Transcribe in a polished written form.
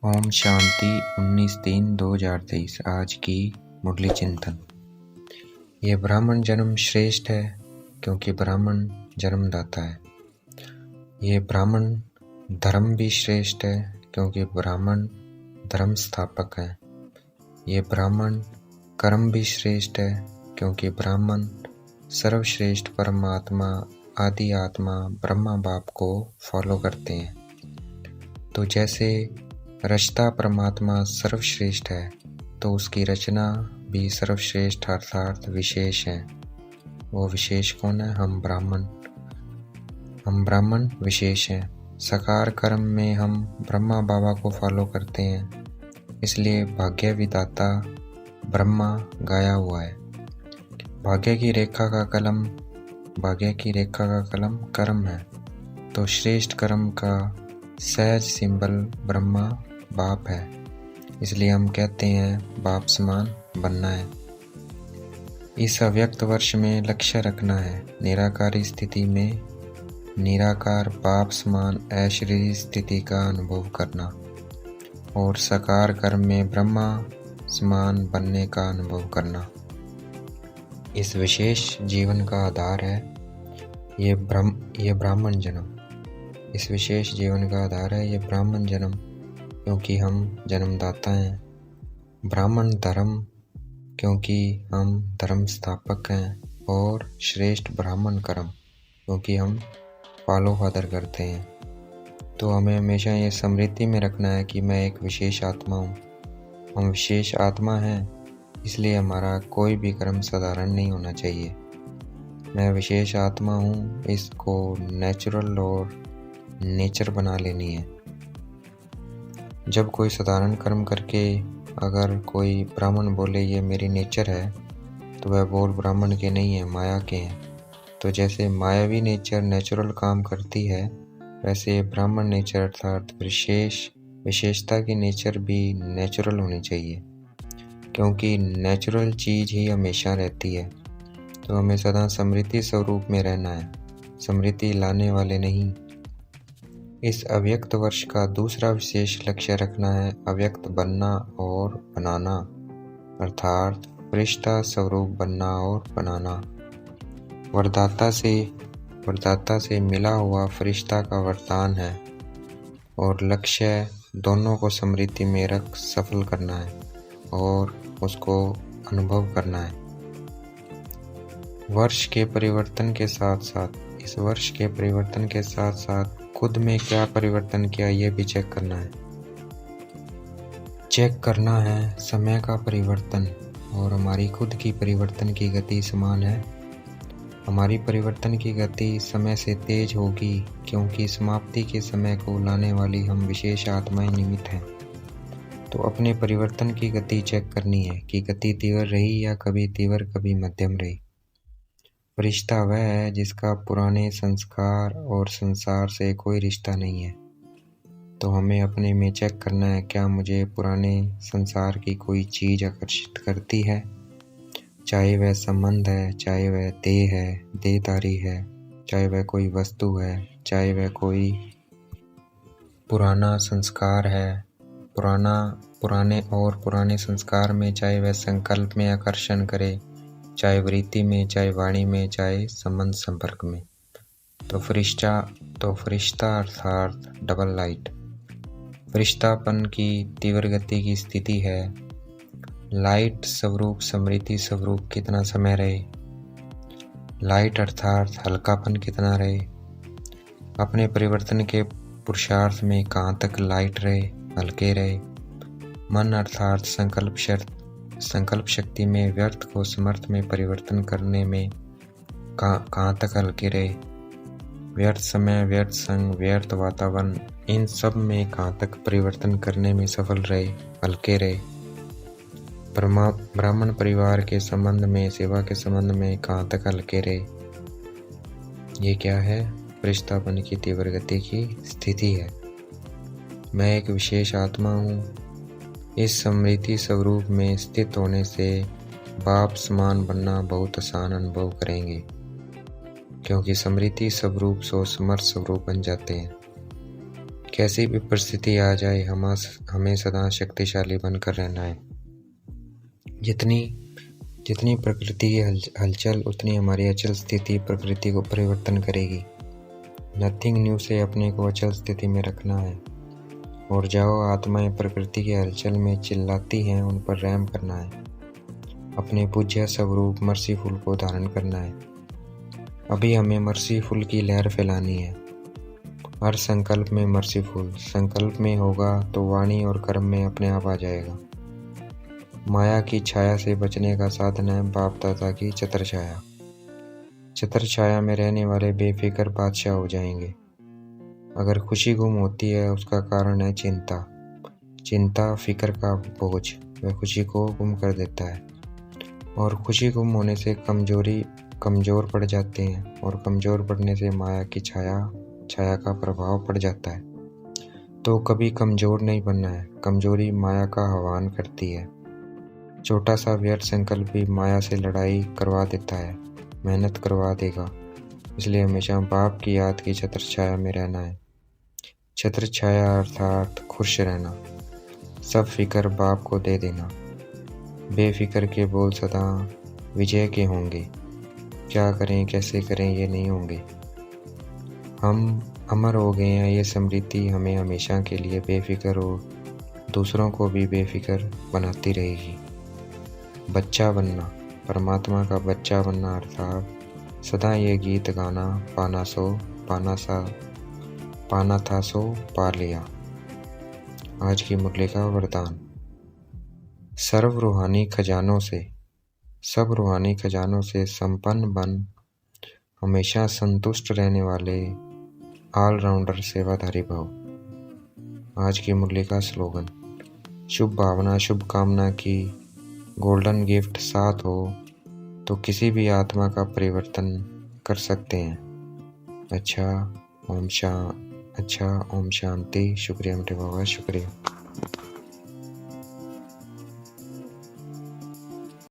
ओम शांति 19/3/2023। आज की मुरली चिंतन। ये ब्राह्मण जन्म श्रेष्ठ है क्योंकि ब्राह्मण जन्मदाता है। ये ब्राह्मण धर्म भी श्रेष्ठ है क्योंकि ब्राह्मण धर्म स्थापक है। ये ब्राह्मण कर्म भी श्रेष्ठ है क्योंकि ब्राह्मण सर्वश्रेष्ठ परमात्मा आदि आत्मा ब्रह्मा बाप को फॉलो करते हैं। तो जैसे रचता परमात्मा सर्वश्रेष्ठ है तो उसकी रचना भी सर्वश्रेष्ठ अर्थात विशेष है। वो विशेष कौन है? हम ब्राह्मण विशेष हैं। साकार कर्म में हम ब्रह्मा बाबा को फॉलो करते हैं, इसलिए भाग्य विधाता ब्रह्मा गाया हुआ है। भाग्य की रेखा का कलम कर्म है, तो श्रेष्ठ कर्म का सहज सिंबल ब्रह्मा बाप है। इसलिए हम कहते हैं बाप समान बनना है। इस अव्यक्त वर्ष में लक्ष्य रखना है निराकारी स्थिति में निराकार बाप समान ऐश्वर्य स्थिति का अनुभव करना और साकार कर्म में ब्रह्मा समान बनने का अनुभव करना। इस विशेष जीवन का आधार है ये ब्राह्मण जन्म। इस विशेष जीवन का आधार है ये ब्राह्मण जन्म क्योंकि हम जन्मदाता हैं। ब्राह्मण धर्म क्योंकि हम धर्म स्थापक हैं और श्रेष्ठ ब्राह्मण कर्म क्योंकि हम फॉलो फादर करते हैं। तो हमें हमेशा ये स्मृति में रखना है कि मैं एक विशेष आत्मा हूँ। हम विशेष आत्मा हैं, इसलिए हमारा कोई भी कर्म साधारण नहीं होना चाहिए। मैं विशेष आत्मा हूँ, इसको नेचुरल और नेचर बना लेनी है। जब कोई साधारण कर्म करके अगर कोई ब्राह्मण बोले ये मेरी नेचर है, तो वह बोल ब्राह्मण के नहीं है, माया के हैं। तो जैसे मायावी नेचर नेचुरल काम करती है, वैसे ब्राह्मण नेचर अर्थात विशेषता की नेचर भी नेचुरल होनी चाहिए, क्योंकि नेचुरल चीज ही हमेशा रहती है। तो हमें सदा स्मृति स्वरूप में रहना है, स्मृति लाने वाले नहीं। इस अव्यक्त वर्ष का दूसरा विशेष लक्ष्य रखना है अव्यक्त बनना और बनाना, अर्थात फरिश्ता स्वरूप बनना और बनाना। वरदाता से मिला हुआ फरिश्ता का वरदान है और लक्ष्य दोनों को स्मृति में रख सफल करना है और उसको अनुभव करना है। वर्ष के परिवर्तन के साथ साथ खुद में क्या परिवर्तन किया ये भी चेक करना है समय का परिवर्तन और हमारी खुद की परिवर्तन की गति समान है। हमारी परिवर्तन की गति समय से तेज होगी क्योंकि समाप्ति के समय को लाने वाली हम विशेष आत्माएं निमित्त हैं। तो अपने परिवर्तन की गति चेक करनी है कि गति तीव्र रही या कभी तीव्र कभी मध्यम रही। फरिश्ता वह है जिसका पुराने संस्कार और संसार से कोई रिश्ता नहीं है। तो हमें अपने में चेक करना है क्या मुझे पुराने संसार की कोई चीज आकर्षित करती है, चाहे वह संबंध है, चाहे वह देह है, देहधारी है, चाहे वह कोई वस्तु है, चाहे वह कोई पुराना संस्कार है, पुराने संस्कार में, चाहे वह संकल्प में आकर्षण करे, चाहे वृत्ति में, चाहे वाणी में, चाहे संबंध संपर्क में। तो फरिश्ता अर्थात डबल लाइट फरिश्तापन की तीव्र गति की स्थिति है। लाइट स्वरूप स्मृति स्वरूप कितना समय रहे, लाइट अर्थात हल्कापन कितना रहे, अपने परिवर्तन के पुरुषार्थ में कहाँ तक लाइट रहे, हल्के रहे। मन अर्थात संकल्प शक्ति में व्यर्थ को समर्थ में परिवर्तन करने में कहाँ तक हल्के रहे। व्यर्थ समय, व्यर्थ संग, व्यर्थ वातावरण, इन सब में कहाँ तक परिवर्तन करने में सफल रहे, हल्के रहे। ब्राह्मण परिवार के संबंध में, सेवा के संबंध में कहाँ तक हल्के रहे। ये क्या है? फरिश्तापन की तीव्र गति की स्थिति है। मैं एक विशेष आत्मा हूँ। इस स्मृति स्वरूप में स्थित होने से बाप समान बनना बहुत आसान अनुभव करेंगे, क्योंकि स्मृति स्वरूप सो समर्थ स्वरूप बन जाते हैं। कैसी भी परिस्थिति आ जाए हमें सदा शक्तिशाली बनकर रहना है। जितनी जितनी प्रकृति की हलचल उतनी हमारी अचल स्थिति प्रकृति को परिवर्तन करेगी। नथिंग न्यू से अपने को अचल स्थिति में रखना है। और जाओ आत्माएं प्रकृति की हलचल में चिल्लाती हैं, उन पर रहम करना है। अपने पूज्य स्वरूप मर्सीफुल को धारण करना है। अभी हमें मर्सीफुल की लहर फैलानी है। हर संकल्प में मर्सीफुल संकल्प में होगा तो वाणी और कर्म में अपने आप आ जाएगा। माया की छाया से बचने का साधन है बाप दादा की छत्र छाया। छत्र छाया में रहने वाले बेफिक्र बादशाह हो जाएंगे। अगर खुशी गुम होती है उसका कारण है चिंता। चिंता फिक्र का बोझ वह खुशी को गुम कर देता है। और खुशी गुम होने से कमजोर पड़ जाते हैं, और कमजोर पड़ने से माया की छाया का प्रभाव पड़ जाता है। तो कभी कमजोर नहीं बनना है। कमजोरी माया का आह्वान करती है। छोटा सा व्यर्थ संकल्प भी माया से लड़ाई करवा देता है, मेहनत करवा देगा। इसलिए हमेशा बाप की याद की छत्र छाया में रहना है। छत्र छाया अर्थात खुश रहना। सब फिक्र बाप को दे देना। बेफिक्र के बोल सदा विजय के होंगे। क्या करें कैसे करें ये नहीं होंगे। हम अमर हो गए हैं, ये स्मृति हमें हमेशा के लिए बेफिक्र और दूसरों को भी बेफिक्र बनाती रहेगी। बच्चा बनना, परमात्मा का बच्चा बनना अर्थात सदा ये गीत गाना, पाना था सो पा लिया। आज की मुरली का वरदान। सब रूहानी खजानों से संपन्न बन, हमेशा संतुष्ट रहने वाले ऑलराउंडर सेवाधारी भव। आज की मुरली का स्लोगन। शुभ भावना शुभ कामना की गोल्डन गिफ्ट साथ हो तो किसी भी आत्मा का परिवर्तन कर सकते हैं। अच्छा ओम शांति। शुक्रिया मेरे बाबा, शुक्रिया।